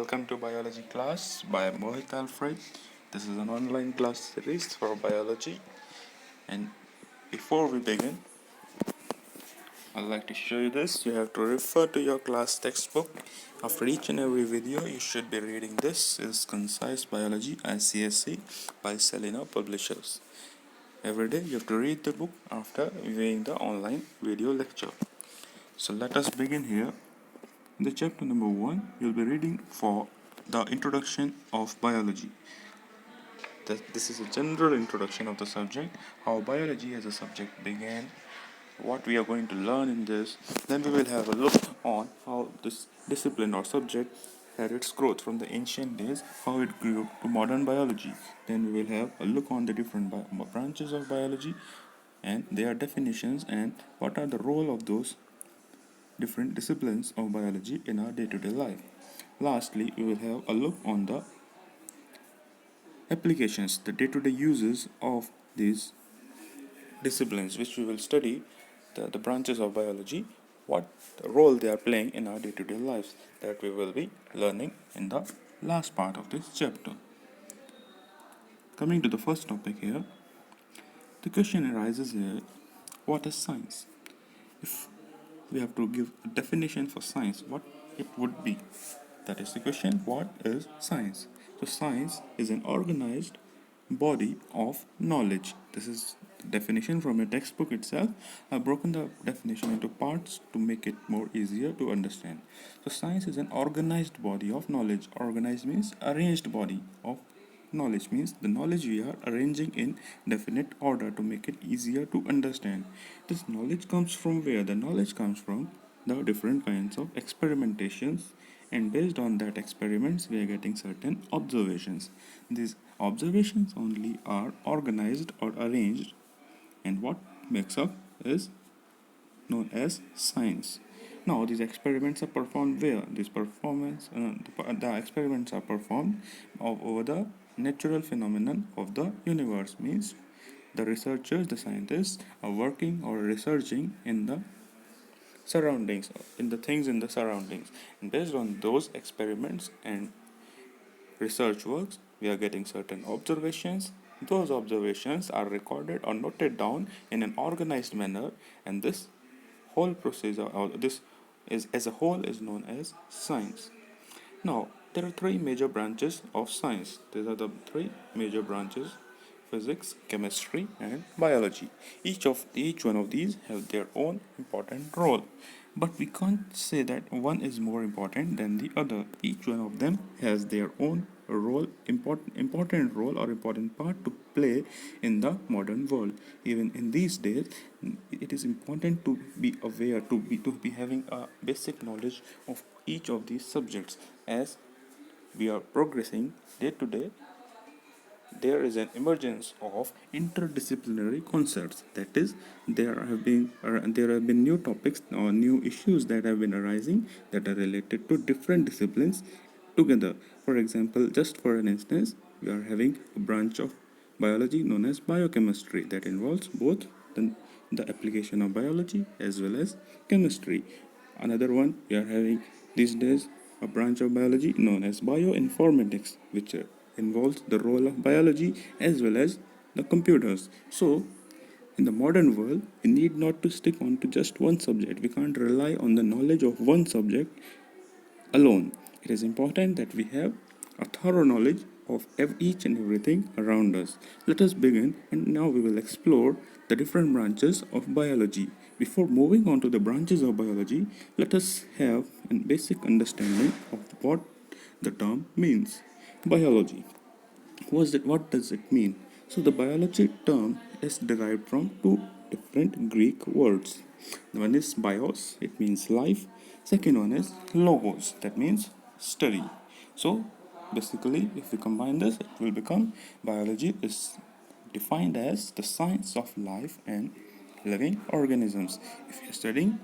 welcome to biology class by Mohit Alfred. This is an online class series for biology, and before we begin, I'd like to show you this. You have to refer to your class textbook. After each and every video, you should be reading this. Is Concise Biology ICSE by Selena Publishers. Every day you have to read the book after viewing the online video lecture. So let us begin here. In the chapter number 1, you'll be reading for the introduction of biology. This is a general introduction of the subject, how biology as a subject began, what we are going to learn in this. Then we will have a look on how this discipline or subject had its growth from the ancient days, how it grew to modern biology. Then we will have a look on the different branches of biology and their definitions and what are the role of those different disciplines of biology in our day-to-day life. Lastly, we will have a look on the applications, the day-to-day uses of these disciplines, which we will study the branches of biology, what role they are playing in our day-to-day lives, that we will be learning in the last part of this chapter. Coming to the first topic here, the question arises here, what is science? If we have to give a definition for science, what it would be? That is the question, what is science? So science is an organized body of knowledge. This is the definition from a textbook itself. I've broken the definition into parts to make it more easier to understand. So science is an organized body of knowledge. Organized means arranged body of knowledge, means the knowledge we are arranging in definite order to make it easier to understand. This knowledge comes from where? The knowledge comes from the different kinds of experimentations, and based on that experiments we are getting certain observations. These observations only are organized or arranged, and what makes up is known as science. Now these experiments are performed where? The experiments are performed over the natural phenomenon of the universe, means the researchers, the scientists are working or researching in the surroundings, in the things in the surroundings, and based on those experiments and research works we are getting certain observations. Those observations are recorded or noted down in an organized manner, and this whole procedure, or this is as a whole, is known as science. Now there are three major branches of science. These are the three major branches: physics, chemistry, and biology. Each one of these have their own important role, but we can't say that one is more important than the other. Each one of them has their own role, important role or important part to play in the modern world. Even in these days, it is important to be aware, to be having a basic knowledge of each of these subjects. As we are progressing day to day, there is an emergence of interdisciplinary concepts. That is, there have been new topics or new issues that have been arising that are related to different disciplines together. For example, just for an instance, we are having a branch of biology known as biochemistry that involves both the application of biology as well as chemistry. Another one, we are having these days a branch of biology known as bioinformatics, which involves the role of biology as well as the computers. So, in the modern world, we need not to stick on to just one subject. We can't rely on the knowledge of one subject alone. It is important that we have a thorough knowledge of each and everything around us. Let us begin, and now we will explore the different branches of biology. Before moving on to the branches of biology, let us have a basic understanding of what the term means. Biology. What does it mean? So the biology term is derived from two different Greek words. One is bios, it means life. Second one is logos, that means study. So basically, if we combine this, it will become biology is defined as the science of life and living organisms. If you're studying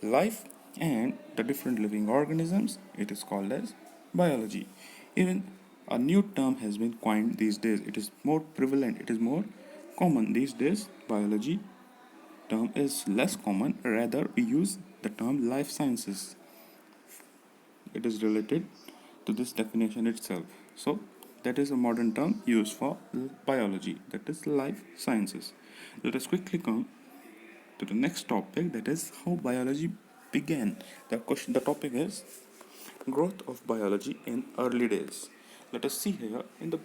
life and the different living organisms, it is called as biology. Even a new term has been coined these days. It is more prevalent, it is more common these days. Biology term is less common, rather we use the term life sciences. it is related to this definition itself. So that is a modern term used for biology, that is life sciences. Let us quickly come to the next topic, that is how biology began. The topic is growth of biology in early days. Let us see here in the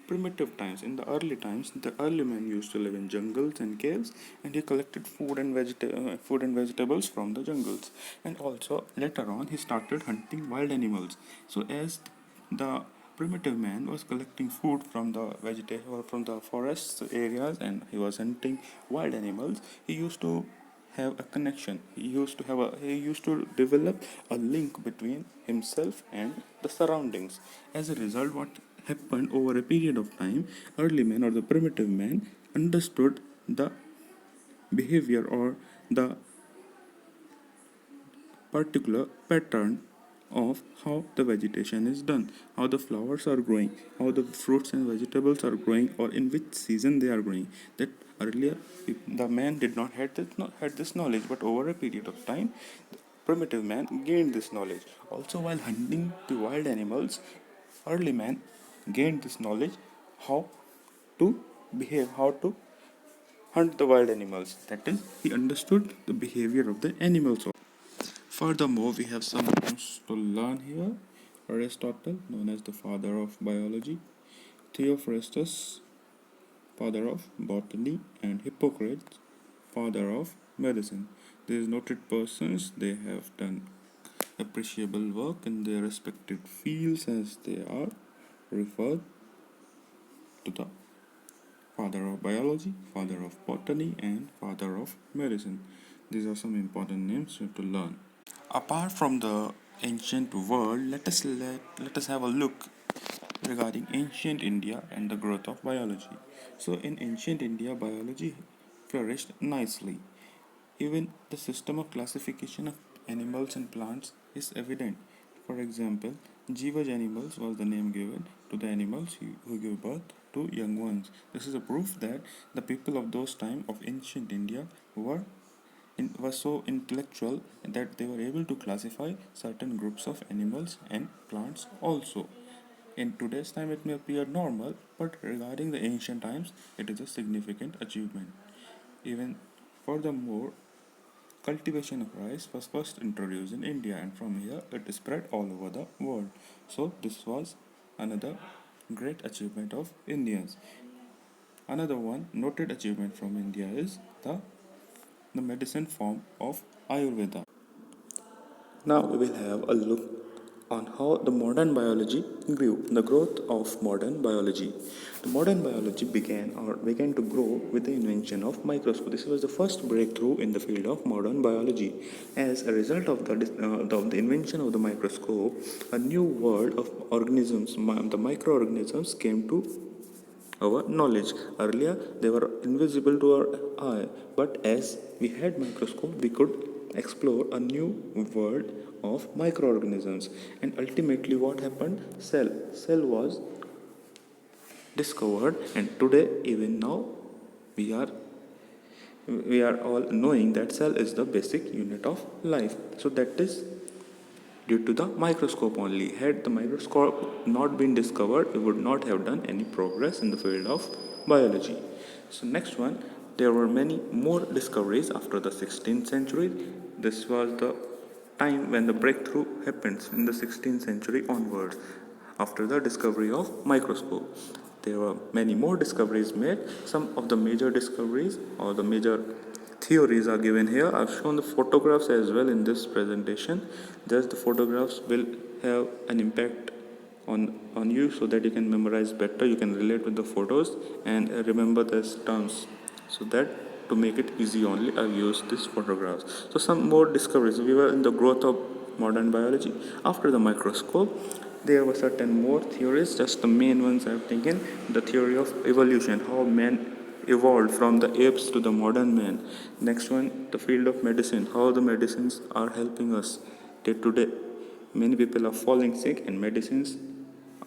primitive times, in the early times, the early man used to live in jungles and caves, and he collected food and vegetables from the jungles. And also later on, he started hunting wild animals. So as the primitive man was collecting food from the vegetation or from the forests areas, and he was hunting wild animals, he used to have a connection. He used to develop a link between himself and the surroundings. As a result, what happened over a period of time, early man or the primitive man understood the behavior or the particular pattern of how the vegetation is done, how the flowers are growing, how the fruits and vegetables are growing, or in which season they are growing. That earlier the man did not had this knowledge, but over a period of time, the primitive man gained this knowledge. Also, while hunting the wild animals, early man gained this knowledge how to behave, how to hunt the wild animals. That is, he understood the behavior of the animals. Furthermore, we have some things to learn here. Aristotle, known as the father of biology, Theophrastus, father of botany, and Hippocrates, father of medicine. These noted persons, they have done appreciable work in their respective fields, as they are referred to the father of biology, father of botany, and father of medicine. These are some important names you have to learn. Apart from the ancient world, let us have a look regarding ancient India and the growth of biology. So in ancient India, biology flourished nicely. Even the system of classification of animals and plants is evident. For example, Jivaj animals was the name given to the animals who give birth to young ones. This is a proof that the people of those time of ancient India were so intellectual that they were able to classify certain groups of animals and plants also. In today's time, it may appear normal, but regarding the ancient times, it is a significant achievement. Even furthermore, cultivation of rice was first introduced in India, and from here it spread all over the world. So, this was another great achievement of Indians. Another one noted achievement from India is the medicine form of Ayurveda. Now we will have a look on how the modern biology grew, the growth of modern biology. The modern biology began to grow with the invention of microscope. This was the first breakthrough in the field of modern biology. As a result of the invention of the microscope, a new world of organisms, the microorganisms, came to our knowledge. Earlier, they were invisible to our eye, but as we had microscope, we could explore a new world of microorganisms. And ultimately, what happened? Cell was discovered, and today, even now, we are we are all knowing that cell is the basic unit of life. So that is due to the microscope only. Had the microscope not been discovered, we would not have done any progress in the field of biology. So next one, there were many more discoveries after the 16th century. This was the time when the breakthrough happens in the 16th century onwards. After the discovery of microscope, there were many more discoveries made. Some of the major discoveries or the major theories are given here. I've shown the photographs as well in this presentation. Just the photographs will have an impact on you so that you can memorize better, you can relate with the photos and remember these terms. So that to make it easy only, I've used these photographs. So some more discoveries. We were in the growth of modern biology. After the microscope, there were certain more theories, just the main ones I've taken. The theory of evolution, how man evolved from the apes to the modern man. Next one, the field of medicine, how the medicines are helping us day to day. Many people are falling sick, and medicines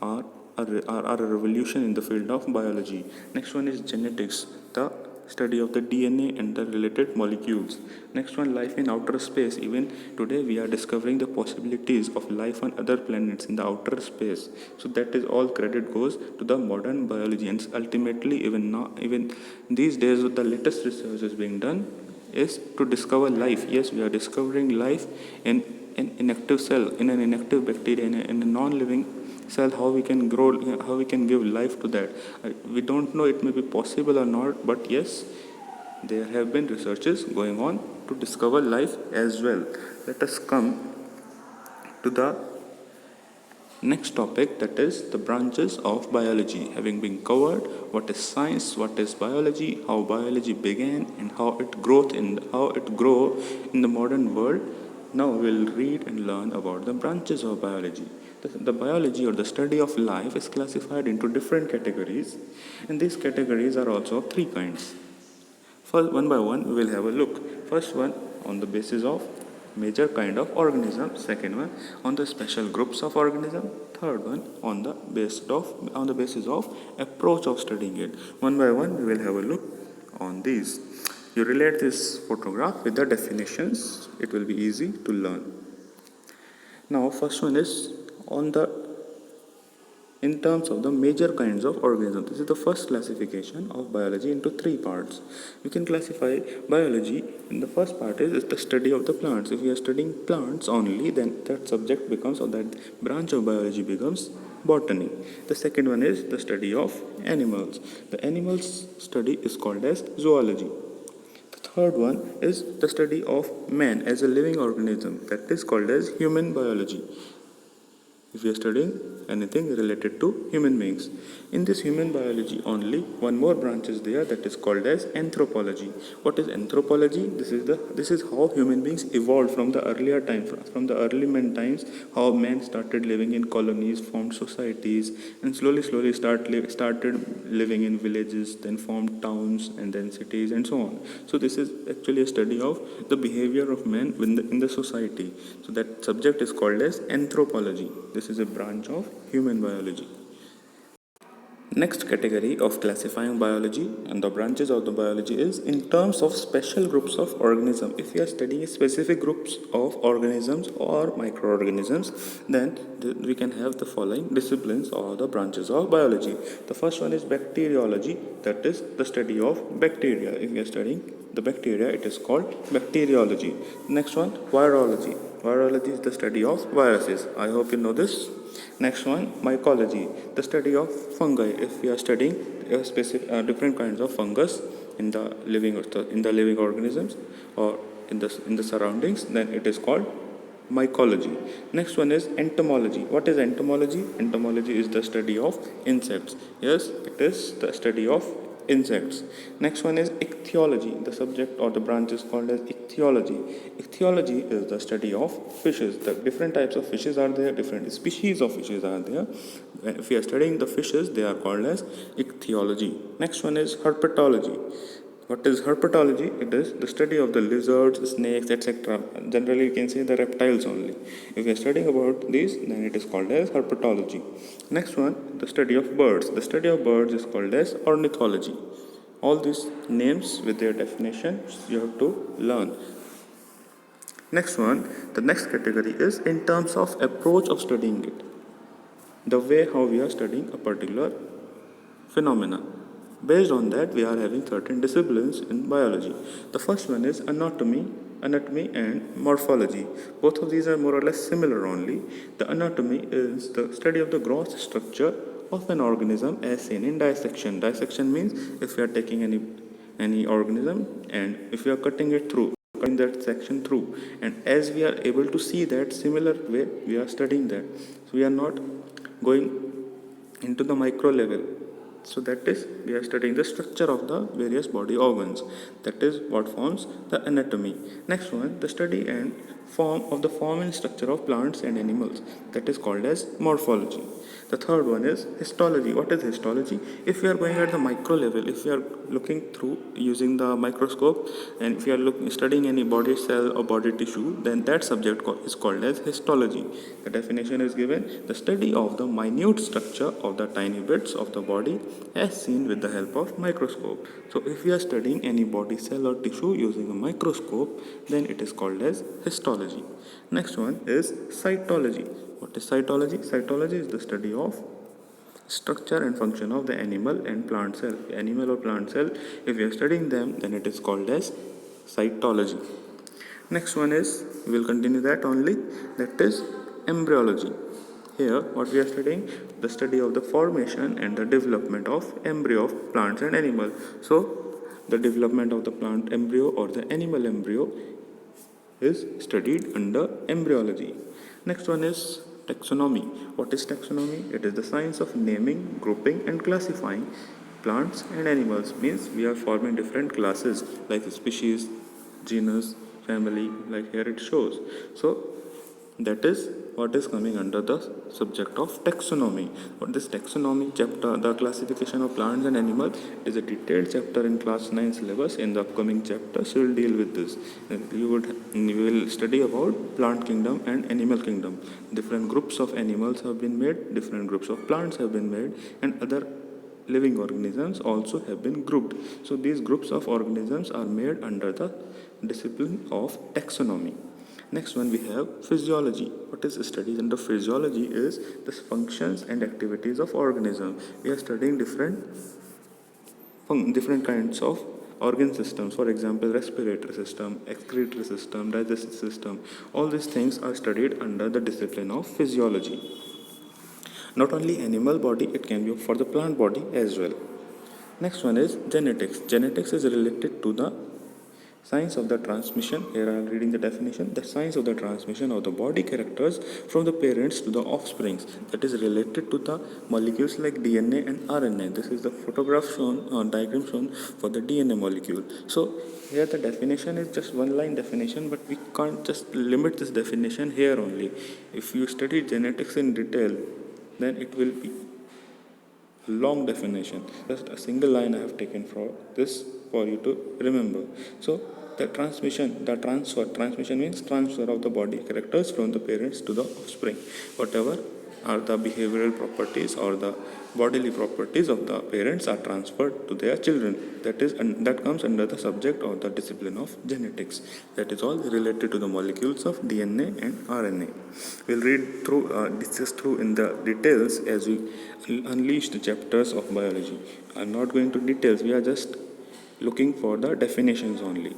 are a revolution in the field of biology. Next one is genetics, the study of the DNA and the related molecules. Next one, life in outer space. Even today we are discovering the possibilities of life on other planets in the outer space. So that is all credit goes to the modern biology, and ultimately even these days with the latest research is being done is to discover life. Yes, we are discovering life in an inactive cell, in an inactive bacteria, in a non-living cell. How we can grow, how we can give life to that. We don't know it may be possible or not, but yes, there have been researches going on to discover life as well. Let us come to the next topic, that is the branches of biology. Having been covered what is science, what is biology, how biology began, and how it grow in the modern world. Now we'll read and learn about the branches of biology. The biology or the study of life is classified into different categories, and these categories are also of three kinds. First, one by one, we will have a look. First one on the basis of major kind of organism. Second one on the special groups of organism. Third one on the basis of approach of studying it. One by one, we will have a look on these. You relate this photograph with the definitions. It will be easy to learn. Now, first one is on the in terms of the major kinds of organisms. This is the first classification of biology into three parts. We can classify biology in the first part is the study of the plants. If we are studying plants only, then that subject becomes, or that branch of biology becomes botany. The second one is the study of animals. The animals study is called as zoology. The third one is the study of man as a living organism, that is called as human biology. If we are studying anything related to human beings. In this human biology only, one more branch is there, that is called as anthropology. What is anthropology? This is how human beings evolved from the earlier time, from the early man times, how men started living in colonies, formed societies, and slowly started living in villages, then formed towns, and then cities, and so on. So this is actually a study of the behavior of men in the society. So that subject is called as anthropology. This is a branch of human biology. Next category of classifying biology and the branches of the biology is in terms of special groups of organisms. If we are studying specific groups of organisms or microorganisms, then we can have the following disciplines or the branches of biology. The first one is bacteriology, that is the study of bacteria. If we are studying the bacteria, it is called bacteriology. Next one, virology. Virology is the study of viruses. I hope you know this. Next one, mycology, the study of fungi. If we are studying different kinds of fungus in the living organisms or in the surroundings, then it is called mycology. Next one is entomology. What is entomology? Entomology is the study of insects. Yes, it is the study of insects. Next one is ichthyology. The subject or the branch is called as ichthyology. Ichthyology is the study of fishes. The different types of fishes are there, different species of fishes are there. If we are studying the fishes, they are called as ichthyology. Next one is herpetology. What is herpetology? It is the study of the lizards, snakes, etc. Generally, you can say the reptiles only. If we are studying about these, then it is called as herpetology. Next one, the study of birds. The study of birds is called as ornithology. All these names with their definitions you have to learn. Next one, the next category is in terms of approach of studying it. The way how we are studying a particular phenomena. Based on that, we are having certain disciplines in biology. The first one is anatomy and morphology. Both of these are more or less similar only. The anatomy is the study of the gross structure of an organism as seen in dissection. Dissection means if we are taking any organism and if we are cutting it through, cutting that section through, and as we are able to see that similar way, we are studying that. So we are not going into the micro level. So that is, we are studying the structure of the various body organs. That is what forms the anatomy. Next one, the study and form and structure of plants and animals, that is called as morphology. The third one is histology. What is histology? If we are going at the micro level, if we are looking through using the microscope, and if you are studying any body cell or body tissue, then that subject is called as histology. The definition is given: the study of the minute structure of the tiny bits of the body as seen with the help of microscope. So if we are studying any body cell or tissue using a microscope, then it is called as histology. Next one is cytology. What is cytology? Cytology is the study of structure and function of the animal and plant cell. Animal or plant cell, if we are studying them, then it is called as cytology. Next one is, we will continue that only, that is embryology. Here, what we are studying, the study of the formation and the development of embryo of plants and animals. So, the development of the plant embryo or the animal embryo is studied under embryology. Next one is taxonomy. What is taxonomy? It is the science of naming, grouping, and classifying plants and animals. Means we are forming different classes like species, genus, family, like here it shows. So that is what is coming under the subject of taxonomy. What this taxonomy chapter, the classification of plants and animals, is a detailed chapter in class 9 syllabus. In the upcoming chapters, we will deal with this. You will study about plant kingdom and animal kingdom. Different groups of animals have been made, different groups of plants have been made, and other living organisms also have been grouped. So these groups of organisms are made under the discipline of taxonomy. Next one we have physiology. What is studies under physiology is the functions and activities of organism. We are studying different kinds of organ systems. For example, respiratory system, excretory system, digestive system. All these things are studied under the discipline of physiology. Not only animal body, it can be for the plant body as well. Next one is genetics. Genetics is related to the science of the transmission. Here I am reading the definition. The science of the transmission of the body characters from the parents to the offsprings. That is related to the molecules like DNA and RNA. This is the photograph shown or diagram shown for the DNA molecule. So here the definition is just one line definition, but we can't just limit this definition here only. If you study genetics in detail, then it will be a long definition. Just a single line I have taken for this for you to remember. So the transmission means transfer of the body characters from the parents to the offspring. Whatever are the behavioral properties or the bodily properties of the parents are transferred to their children. That comes under the subject of the discipline of genetics. That is all related to the molecules of DNA and RNA. We'll read through, discuss through in the details as we unleash the chapters of biology. I'm not going to details. We are just looking for the definitions only.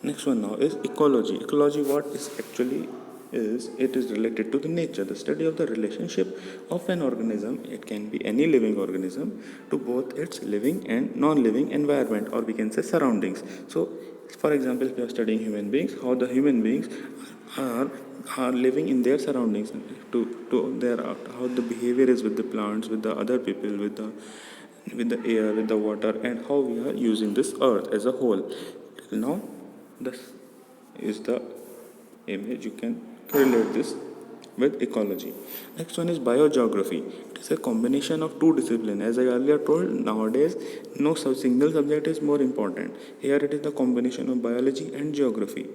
Next one now is ecology. Ecology, what is actually is, it is related to the nature, the study of the relationship of an organism, it can be any living organism, to both its living and non-living environment, or we can say surroundings. So for example, if you are studying human beings, how the human beings are living in their surroundings, to their how the behavior is with the plants, with the other people, with the air, with the water, and how we are using this earth as a whole. Now this is the image. You can relate this with ecology. Next one is biogeography. It is a combination of two disciplines. As I earlier told, nowadays no single subject is more important. Here it is the combination of biology and geography.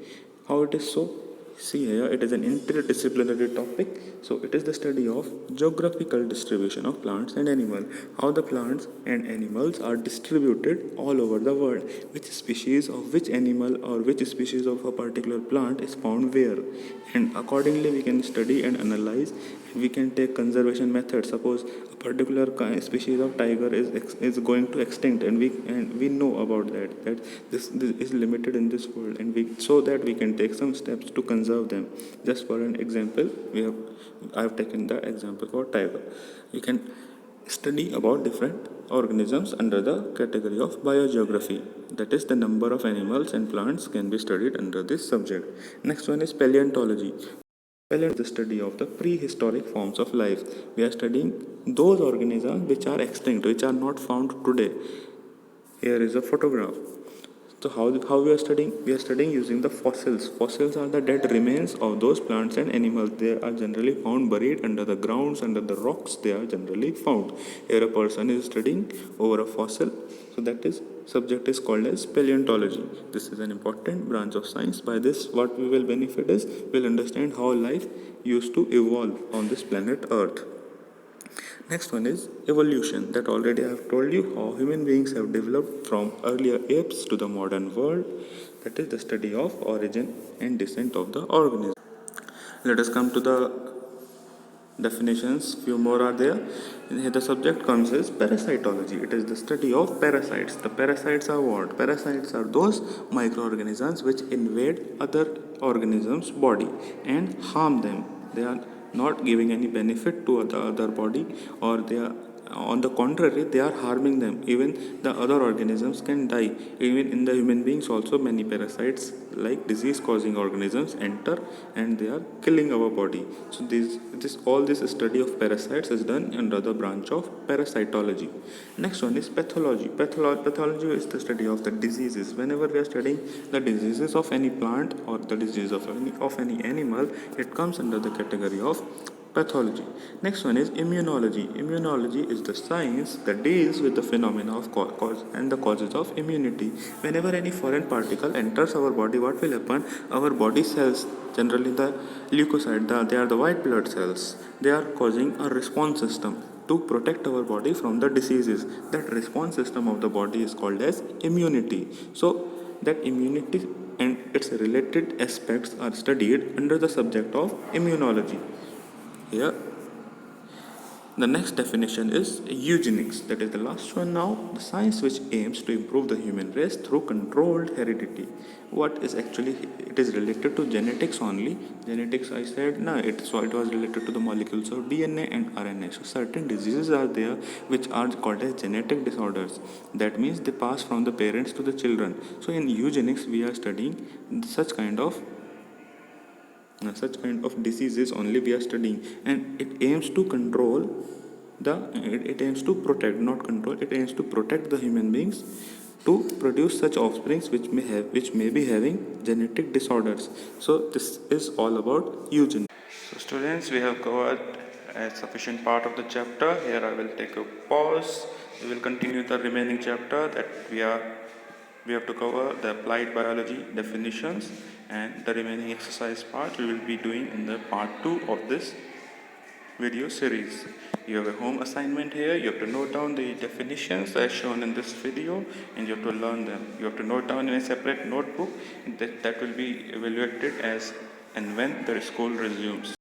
How it is so? See here, it is an interdisciplinary topic. So it is the study of geographical distribution of plants and animals. How the plants and animals are distributed all over the world. Which species of which animal or which species of a particular plant is found where. And accordingly we can study and analyze. We can take conservation methods. Suppose a particular species of tiger is going to extinct, and we know about that this is limited in this world, and so that we can take some steps to conserve them. Just for an example, I have taken the example for tiger. You can study about different organisms under the category of biogeography. That is, the number of animals and plants can be studied under this subject. Next one is paleontology. Paleontology is the study of the prehistoric forms of life. We are studying those organisms which are extinct, which are not found today. Here is a photograph. So how we are studying? We are studying using the fossils. Fossils are the dead remains of those plants and animals. They are generally found buried under the grounds, under the rocks. They are generally found. Here a person is studying over a fossil. So that is subject is called as paleontology. This is an important branch of science. By this, what we will benefit is we'll understand how life used to evolve on this planet Earth. Next one is evolution. That already I have told you how human beings have developed from earlier apes to the modern world. That is the study of origin and descent of the organism. Let us come to the definitions. Few more are there. Here the subject comes as parasitology. It is the study of parasites. The parasites are what? Parasites are those microorganisms which invade other organisms' body and harm them. They are not giving any benefit to the other body, or they are on the contrary, they are harming them. Even the other organisms can die. Even in the human beings also many parasites like disease causing organisms enter and they are killing our body. So this study of parasites is done under the branch of parasitology. Next one is pathology. Pathology is the study of the diseases. Whenever we are studying the diseases of any plant or the disease of any animal, it comes under the category of pathology. Next one is immunology. Immunology is the science that deals with the phenomena of cause and the causes of immunity. Whenever any foreign particle enters our body, what will happen? Our body cells, generally the leukocyte, they are the white blood cells. They are causing a response system to protect our body from the diseases. That response system of the body is called as immunity. So that immunity and its related aspects are studied under the subject of immunology. Here, the next definition is eugenics. That is the last one now. The science which aims to improve the human race through controlled heredity. What is actually it is related to genetics only. Genetics, I said, no, it was related to the molecules of DNA and RNA. So certain diseases are there which are called as genetic disorders. That means they pass from the parents to the children. So in eugenics, we are studying such kind of diseases only we are studying, and it aims to control it aims to protect, not control, it aims to protect the human beings to produce such offsprings which may be having genetic disorders. So this is all about eugenics. So students, we have covered a sufficient part of the chapter. Here I will take a pause. We will continue the remaining chapter that we have to cover the applied biology definitions, and the remaining exercise part we will be doing in the part 2 of this video series. You have a home assignment here. You have to note down the definitions as shown in this video, and you have to learn them. You have to note down in a separate notebook that will be evaluated as and when the school resumes.